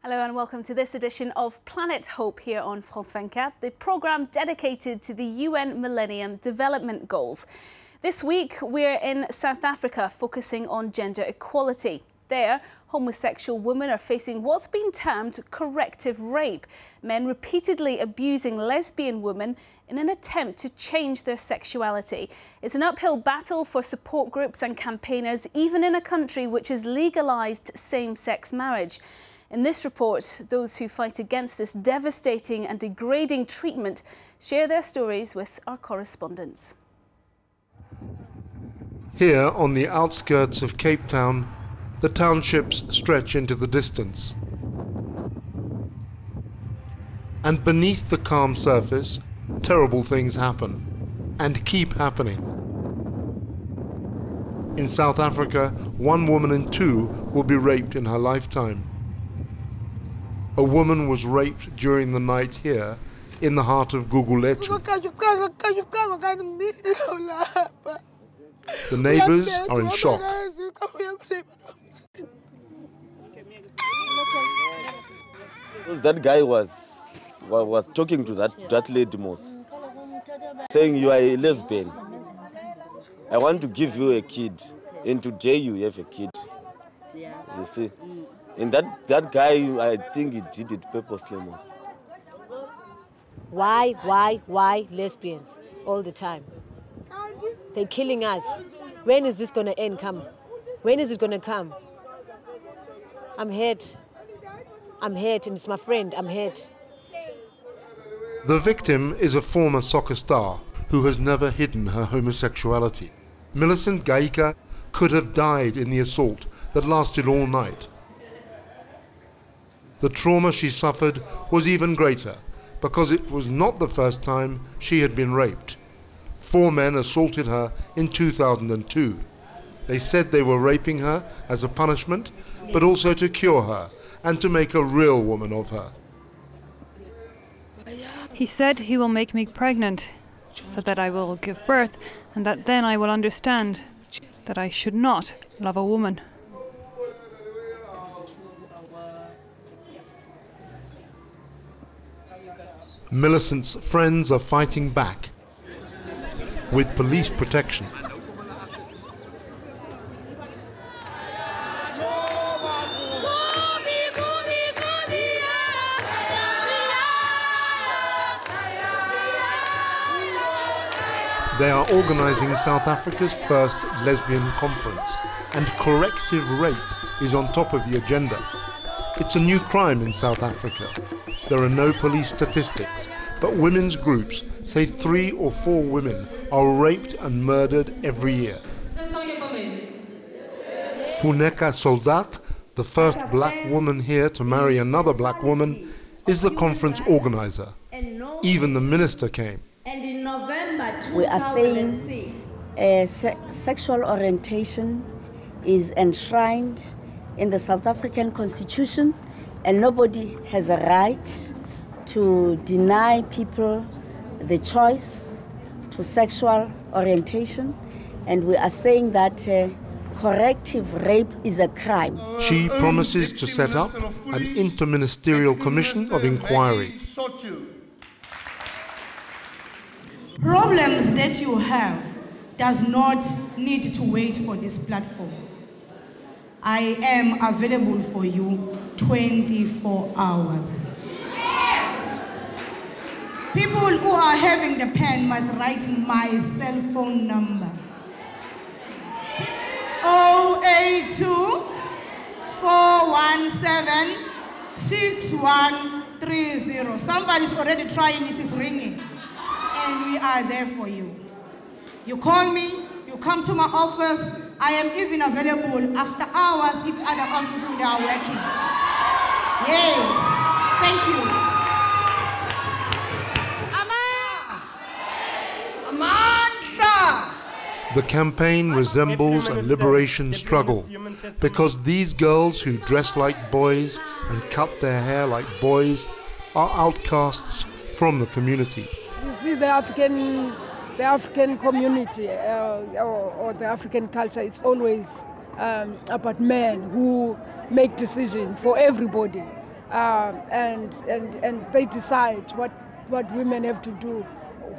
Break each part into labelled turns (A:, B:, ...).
A: Hello and welcome to this edition of Planet Hope here on France 24, the programme dedicated to the UN Millennium Development Goals. This week we're in South Africa focusing on gender equality. There, homosexual women are facing what's been termed corrective rape, men repeatedly abusing lesbian women in an attempt to change their sexuality. It's an uphill battle for support groups and campaigners, even in a country which has legalised same-sex marriage. In this report, those who fight against this devastating and degrading treatment share their stories with our correspondents.
B: Here, on the outskirts of Cape Town, the townships stretch into the distance. And beneath the calm surface, terrible things happen, and keep happening. In South Africa, 1 woman in 2 will be raped in her lifetime. A woman was raped during the night here, in the heart of Gugulethu. The neighbours are in shock.
C: That guy was talking to that lady most, saying you are a lesbian. I want to give you a kid, and today you have a kid. You see, and that guy, I think he did it purposely most.
D: Why lesbians all the time? They're killing us. When is this going to end? When is it going to come? I'm hurt, and it's my friend, I'm hurt.
B: The victim is a former soccer star who has never hidden her homosexuality. Millicent Gaika could have died in the assault that lasted all night. The trauma she suffered was even greater because it was not the first time she had been raped. 4 men assaulted her in 2002. They said they were raping her as a punishment, but also to cure her and to make a real woman of her.
E: He said he will make me pregnant, so that I will give birth, and that then I will understand that I should not love a woman.
B: Millicent's friends are fighting back with police protection. They are organising South Africa's first lesbian conference, and corrective rape is on top of the agenda. It's a new crime in South Africa. There are no police statistics, but women's groups say 3 or 4 women are raped and murdered every year. Funeka Soldat, the first black woman here to marry another black woman, is the conference organizer. Even the minister came.
F: We are saying sexual orientation is enshrined in the South African Constitution, and nobody has a right to deny people the choice to sexual orientation. And we are saying that corrective rape is a crime.
B: She promises to set up an interministerial commission of inquiry.
G: Problems that you have does not need to wait for this platform. I am available for you 24 hours. People who are having the pen must write my cell phone number. 082 417 6130. Somebody's already trying, it is ringing. And we are there for you. You call me, you come to my office. I am even available after hours if other offices are working. Yes, thank you. Amanda!
B: The campaign resembles a liberation struggle because these girls who dress like boys and cut their hair like boys are outcasts from the community.
H: You see, the African community or the African culture, it's always about men who make decisions for everybody. and they decide what women have to do,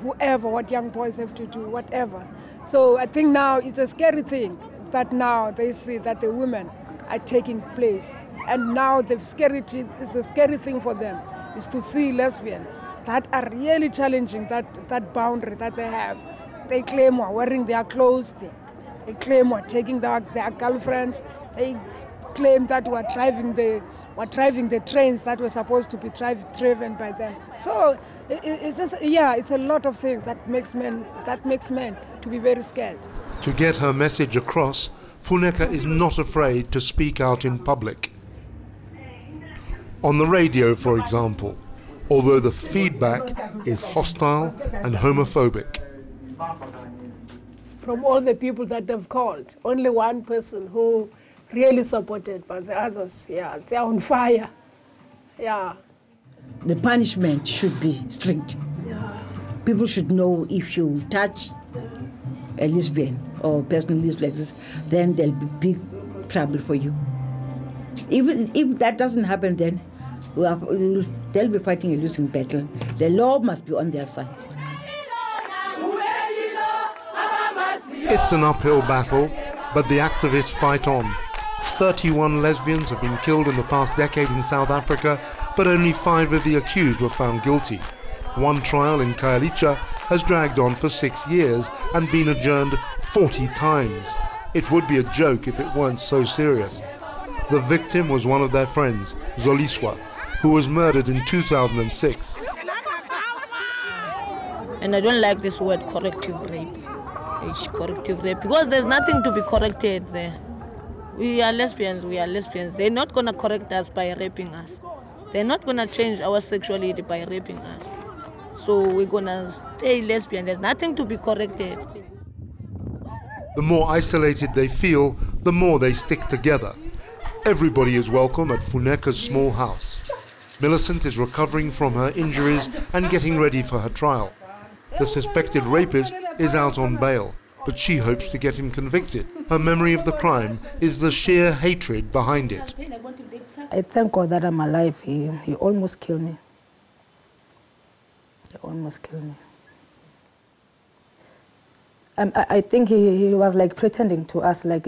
H: what young boys have to do, whatever. So I think now it's a scary thing that now they see that the women are taking place. And now the scary thing for them is to see lesbians that are really challenging that boundary that they have. They claim we're wearing their clothes, they claim we're taking their girlfriends, they claim that we're driving the trains that were supposed to be driven by them. So it's just, yeah, it's a lot of things that makes men to be very scared.
B: To get her message across, Funeka is not afraid to speak out in public. On the radio, for example, although the feedback is hostile and homophobic.
H: From all the people that have called, only one person who really supported, but the others, yeah, they're on fire. Yeah.
I: The punishment should be strict.
H: Yeah.
I: People should know if you touch a lesbian or a person who lives like this, then there'll be big trouble for you. If that doesn't happen, then they'll be fighting a losing battle. The law must be on their side.
B: It's an uphill battle, but the activists fight on. 31 lesbians have been killed in the past decade in South Africa, but only 5 of the accused were found guilty. One trial in Khayelitsha has dragged on for 6 years and been adjourned 40 times. It would be a joke if it weren't so serious. The victim was one of their friends, Zoliswa, who was murdered in 2006.
J: And I don't like this word corrective rape. It's corrective rape because there's nothing to be corrected there. We are lesbians. They're not going to correct us by raping us. They're not going to change our sexuality by raping us. So we're going to stay lesbian. There's nothing to be corrected.
B: The more isolated they feel, the more they stick together. Everybody is welcome at Funeka's small house. Millicent is recovering from her injuries and getting ready for her trial. The suspected rapist is out on bail, but she hopes to get him convicted. Her memory of the crime is the sheer hatred behind it.
K: I thank God that I'm alive. He almost killed me. He almost killed me. I think he was like pretending to us like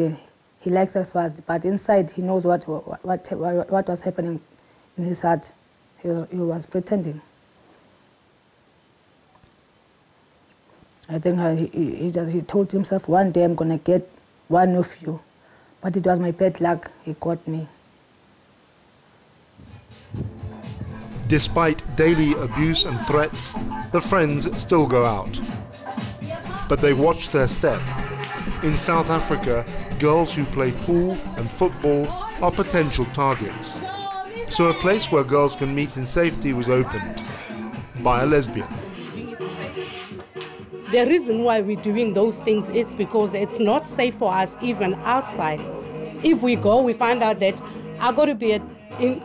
K: he likes us, but inside he knows what was happening in his heart. He was pretending. I think he told himself, one day I'm going to get one of you. But it was my bad luck, he got me.
B: Despite daily abuse and threats, the friends still go out. But they watch their step. In South Africa, girls who play pool and football are potential targets. So a place where girls can meet in safety was opened by a lesbian.
L: The reason why we're doing those things is because it's not safe for us even outside. If we go, we find out that I got to be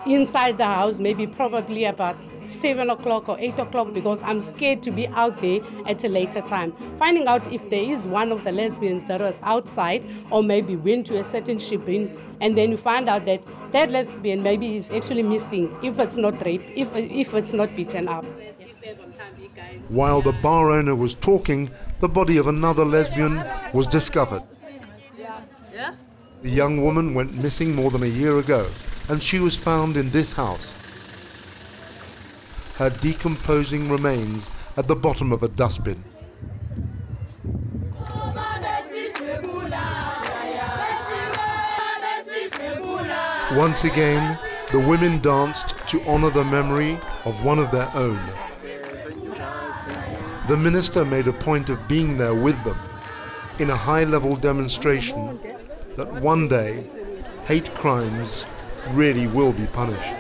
L: inside the house, maybe probably about 7 o'clock or 8 o'clock because I'm scared to be out there at a later time. Finding out if there is one of the lesbians that was outside or maybe went to a certain shipping, and then you find out that that lesbian maybe is actually missing if it's not raped, if it's not beaten up.
B: While the bar owner was talking, the body of another lesbian was discovered. The young woman went missing more than a year ago, and she was found in this house. Her decomposing remains at the bottom of a dustbin. Once again, the women danced to honor the memory of one of their own. The minister made a point of being there with them in a high-level demonstration that one day hate crimes really will be punished.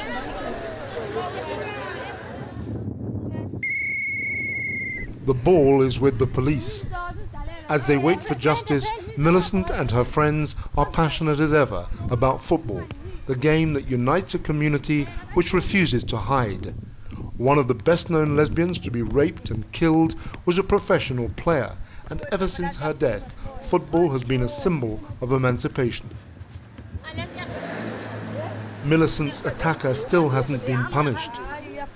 B: The ball is with the police. As they wait for justice, Millicent and her friends are passionate as ever about football, the game that unites a community which refuses to hide. One of the best-known lesbians to be raped and killed was a professional player, and ever since her death, football has been a symbol of emancipation. Millicent's attacker still hasn't been punished.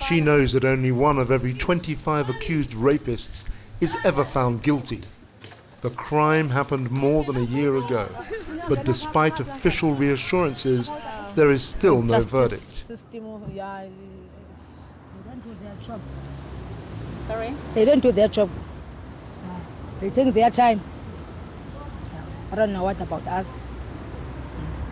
B: She knows that only one of every 25 accused rapists is ever found guilty. The crime happened more than a year ago, but despite official reassurances, there is still no verdict.
K: Sorry? They don't do their job. They take their time. I don't know what about us.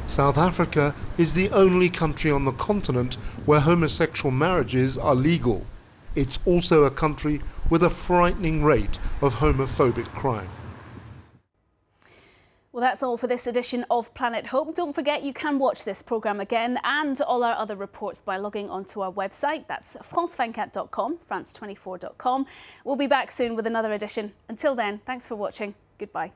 B: South Africa is the only country on the continent where homosexual marriages are legal. It's also a country with a frightening rate of homophobic crime.
A: Well, that's all for this edition of Planet Hope. Don't forget you can watch this programme again and all our other reports by logging onto our website. That's france24.com, france24.com. We'll be back soon with another edition. Until then, thanks for watching. Goodbye.